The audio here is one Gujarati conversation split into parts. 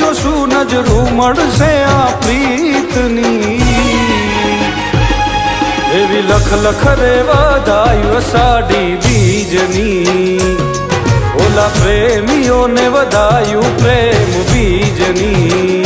જોશું નજરું મળશે આ પ્રીતની એવી લખ લખ રે વધાયું અષાઢી બીજની ઓલા પ્રેમીઓને વધાયું પ્રેમ બીજની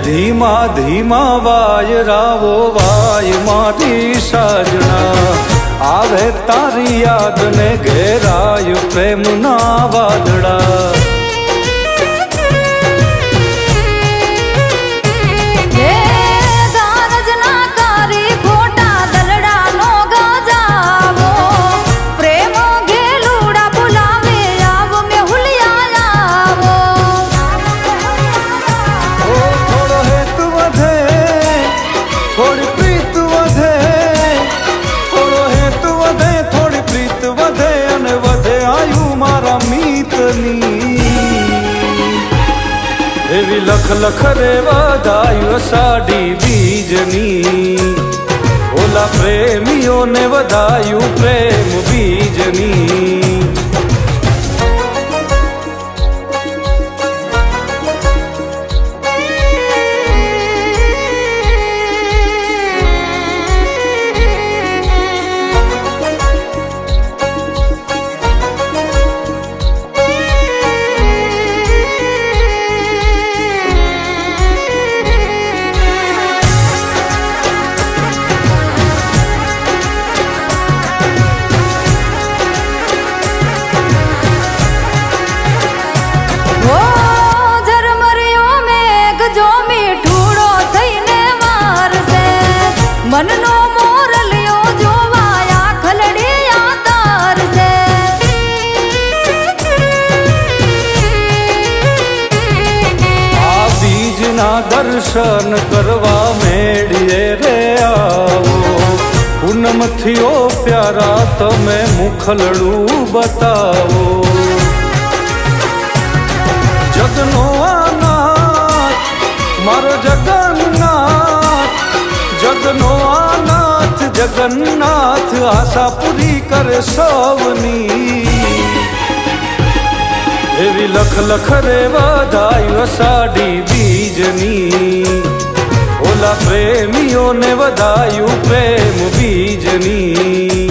ધીમા ધીમા વાયરાવો વાય મારી સાજણા આવે તારી યાદ ને ઘેરાય પ્રેમના વાદળા એવી લખ લખ રે વધાયું અષાઢી બીજની ઓલા પ્રેમીઓને વધાયું પ્રેમ બીજની મનનો મોરલિયો જોવાયા ખલડિયા તારસે આ બીજના દર્શન કરવા મેળીએ રે આવો પૂનમથી ઓ પ્યારા તમે મુખલડું બતાવો જગનો આનાથ મારો જગન્નાથ જગનો આનાથ જગન્નાથ આશા પૂરી કરે સૌની એવી લખ લખ રે વધાયું અષાઢી બીજની ઓલા પ્રેમીઓને વધાયું પ્રેમ બીજની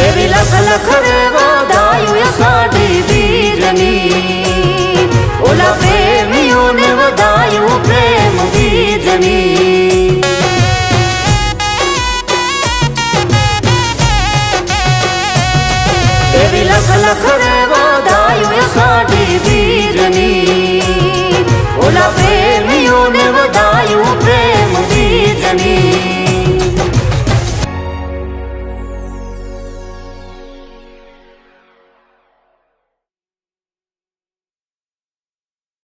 એવી લખ લખ રે વધાયું અષાઢી બીજની ઓલા પ્રેમીઓને વધાયું પ્રેમ બીજની એવી લખ લખ રે વધાયું અષાઢી બીજની ઓલા પ્રેમીઓને વધાયું પ્રેમ બીજની